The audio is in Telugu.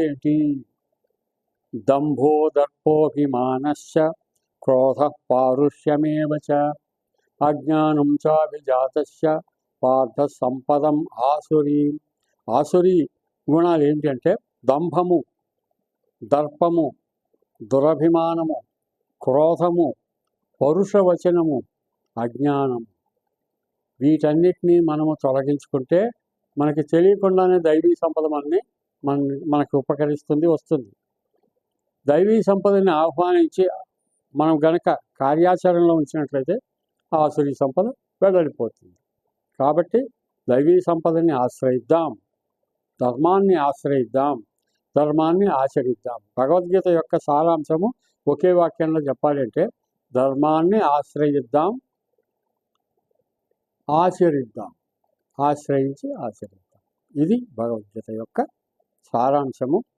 ఏంటి? దంభో దర్పోభిమానశ్చ క్రోధః పారుష్యమేవ చ అజ్ఞానం చాభిజాతస్య పార్థ సంపదం ఆసురీ. ఆసురీ గుణాలు ఏంటంటే దంభము, దర్పము, దురభిమానము, క్రోధము, పరుషవచనము, అజ్ఞానం. వీటన్నిటినీ మనము తొలగించుకుంటే మనకి తెలియకుండానే దైవీ సంపద మనకి ఉపకరిస్తుంది, వస్తుంది. దైవీ సంపదని ఆహ్వానించి మనం గనక కార్యాచరణలో ఉంచినట్లయితే ఆసురీ సంపద వెడలిపోతుంది. కాబట్టి దైవీ సంపదని ఆశ్రయిద్దాం, ధర్మాన్ని ఆశ్రయిద్దాం, ధర్మాన్ని ఆచరిద్దాం. భగవద్గీత యొక్క సారాంశము ఒకే వాక్యంలో చెప్పాలంటే ధర్మాన్ని ఆశ్రయిద్దాం, ఆచరిద్దాం, ఆశ్రయించి ఆచరిద్దాం. ఇది భగవద్గీత యొక్క సారాంశము.